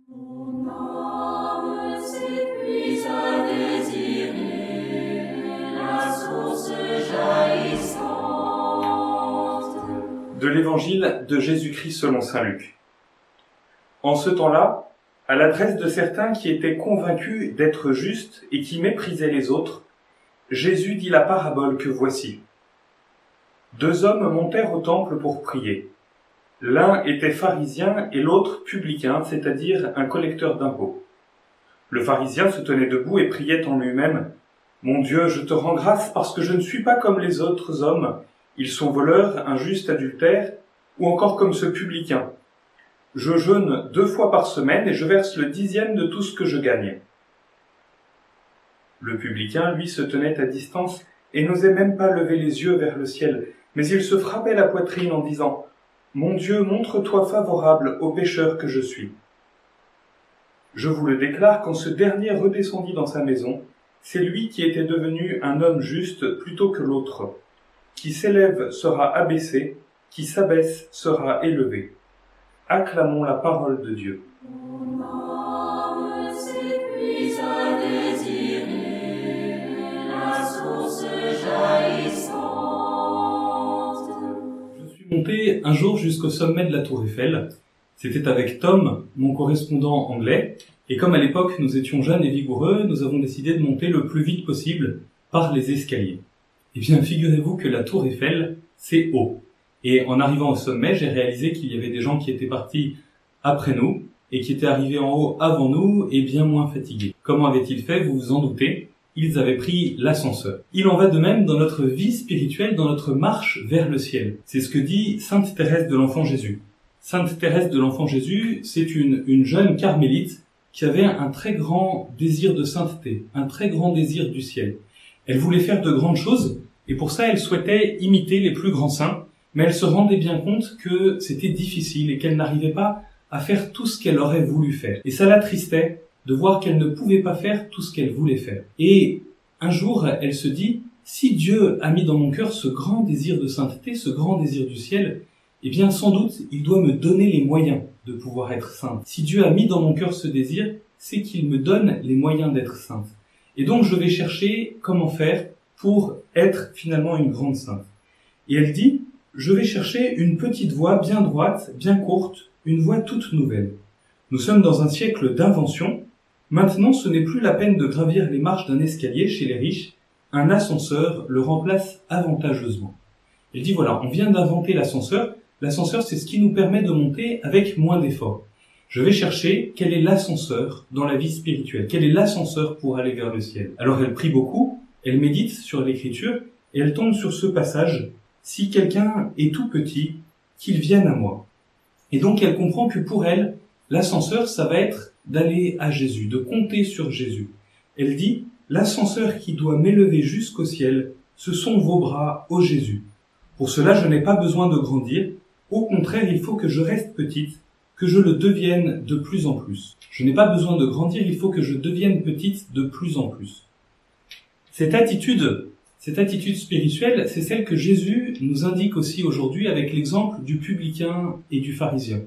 Mon âme s'épuise à désirer la source jaillissante. De l'Évangile de Jésus-Christ selon saint Luc. En ce temps-là, à l'adresse de certains qui étaient convaincus d'être justes et qui méprisaient les autres, Jésus dit la parabole que voici. 2 hommes montèrent au temple pour prier. L'un était pharisien et l'autre publicain, c'est-à-dire un collecteur d'impôts. Le pharisien se tenait debout et priait en lui-même « Mon Dieu, je te rends grâce parce que je ne suis pas comme les autres hommes. Ils sont voleurs, injustes, adultères, ou encore comme ce publicain. Je jeûne 2 fois par semaine et je verse le 10e de tout ce que je gagne. » Le publicain, lui, se tenait à distance et n'osait même pas lever les yeux vers le ciel, mais il se frappait la poitrine en disant « Mon Dieu, montre-toi favorable au pécheur que je suis. » Je vous le déclare, quand ce dernier redescendit dans sa maison, c'est lui qui était devenu un homme juste plutôt que l'autre. Qui s'élève sera abaissé, qui s'abaisse sera élevé. Acclamons la parole de Dieu. Mon âme s'épuise à désirer la source jaillissante. Je suis monté un jour jusqu'au sommet de la tour Eiffel. C'était avec Tom, mon correspondant anglais, et comme à l'époque nous étions jeunes et vigoureux, nous avons décidé de monter le plus vite possible par les escaliers. Eh bien, figurez-vous que la tour Eiffel, c'est haut. Et en arrivant au sommet, j'ai réalisé qu'il y avait des gens qui étaient partis après nous et qui étaient arrivés en haut avant nous et bien moins fatigués. Comment avaient-ils fait? Vous vous en doutez, ils avaient pris l'ascenseur. Il en va de même dans notre vie spirituelle, dans notre marche vers le ciel. C'est ce que dit Sainte Thérèse de l'Enfant Jésus. Sainte Thérèse de l'Enfant Jésus, c'est une jeune carmélite qui avait un très grand désir de sainteté, un très grand désir du ciel. Elle voulait faire de grandes choses, et pour ça elle souhaitait imiter les plus grands saints, mais elle se rendait bien compte que c'était difficile et qu'elle n'arrivait pas à faire tout ce qu'elle aurait voulu faire. Et ça l'attristait de voir qu'elle ne pouvait pas faire tout ce qu'elle voulait faire. Et un jour, elle se dit, si Dieu a mis dans mon cœur ce grand désir de sainteté, ce grand désir du ciel, eh bien sans doute il doit me donner les moyens de pouvoir être sainte. Si Dieu a mis dans mon cœur ce désir, c'est qu'il me donne les moyens d'être sainte. Et donc je vais chercher comment faire pour être finalement une grande sainte. Et elle dit, je vais chercher une petite voie bien droite, bien courte, une voie toute nouvelle. Nous sommes dans un siècle d'invention. Maintenant, ce n'est plus la peine de gravir les marches d'un escalier chez les riches. Un ascenseur le remplace avantageusement. Elle dit, voilà, on vient d'inventer l'ascenseur. L'ascenseur, c'est ce qui nous permet de monter avec moins d'efforts. Je vais chercher quel est l'ascenseur dans la vie spirituelle. Quel est l'ascenseur pour aller vers le ciel? Alors elle prie beaucoup, elle médite sur l'écriture et elle tombe sur ce passage. Si quelqu'un est tout petit, qu'il vienne à moi. Et donc elle comprend que pour elle, l'ascenseur, ça va être d'aller à Jésus, de compter sur Jésus. Elle dit, l'ascenseur qui doit m'élever jusqu'au ciel, ce sont vos bras, ô Jésus. Pour cela, je n'ai pas besoin de grandir. Au contraire, il faut que je reste petite, que je le devienne de plus en plus. Je n'ai pas besoin de grandir, il faut que je devienne petite de plus en plus. Cette attitude spirituelle, c'est celle que Jésus nous indique aussi aujourd'hui avec l'exemple du publicain et du pharisien.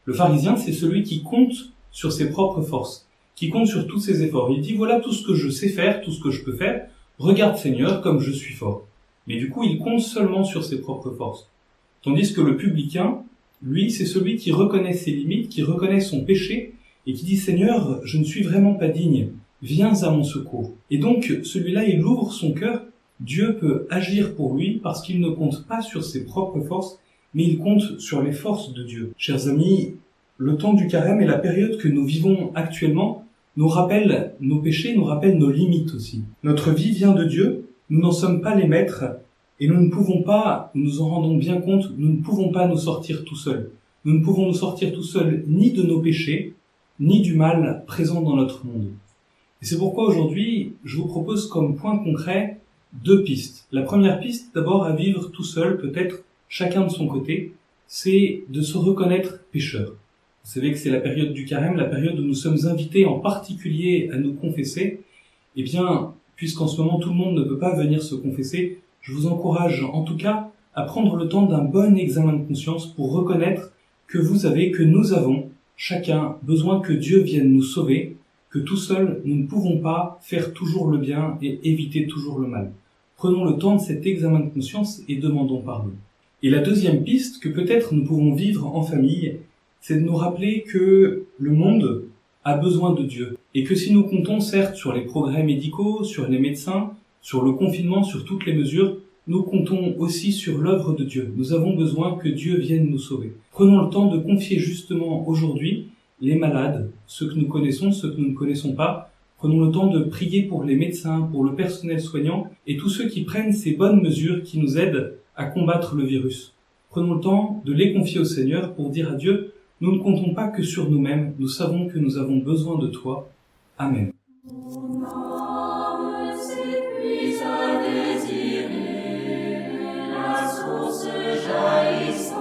Le pharisien, c'est celui qui compte sur ses propres forces, qui compte sur tous ses efforts. Il dit, voilà tout ce que je sais faire, tout ce que je peux faire. Regarde Seigneur, comme je suis fort. Mais du coup, il compte seulement sur ses propres forces. Tandis que le publicain, lui, c'est celui qui reconnaît ses limites, qui reconnaît son péché et qui dit, Seigneur, je ne suis vraiment pas digne. Viens à mon secours. Et donc, celui-là, il ouvre son cœur. Dieu peut agir pour lui parce qu'il ne compte pas sur ses propres forces, mais il compte sur les forces de Dieu. Chers amis, le temps du carême et la période que nous vivons actuellement nous rappellent nos péchés, nous rappellent nos limites aussi. Notre vie vient de Dieu, nous n'en sommes pas les maîtres, et nous ne pouvons pas, nous nous en rendons bien compte, nous ne pouvons pas nous sortir tout seuls. Nous ne pouvons nous sortir tout seuls ni de nos péchés, ni du mal présent dans notre monde. Et c'est pourquoi aujourd'hui, je vous propose comme point concret 2 pistes. La première piste, d'abord à vivre tout seul, peut-être chacun de son côté, c'est de se reconnaître pécheur. Vous savez que c'est la période du carême, la période où nous sommes invités en particulier à nous confesser. Eh bien, puisqu'en ce moment tout le monde ne peut pas venir se confesser, je vous encourage en tout cas à prendre le temps d'un bon examen de conscience pour reconnaître que vous avez, que nous avons chacun besoin que Dieu vienne nous sauver, que tout seul nous ne pouvons pas faire toujours le bien et éviter toujours le mal. Prenons le temps de cet examen de conscience et demandons pardon. Et la deuxième piste que peut-être nous pouvons vivre en famille, c'est de nous rappeler que le monde a besoin de Dieu. Et que si nous comptons certes sur les progrès médicaux, sur les médecins, sur le confinement, sur toutes les mesures, nous comptons aussi sur l'œuvre de Dieu. Nous avons besoin que Dieu vienne nous sauver. Prenons le temps de confier justement aujourd'hui les malades, ceux que nous connaissons, ceux que nous ne connaissons pas. Prenons le temps de prier pour les médecins, pour le personnel soignant et tous ceux qui prennent ces bonnes mesures qui nous aident à combattre le virus. Prenons le temps de les confier au Seigneur pour dire à Dieu, nous ne comptons pas que sur nous-mêmes, nous savons que nous avons besoin de toi. Amen. Ton âme s'épuise à désirer la source jaillissante.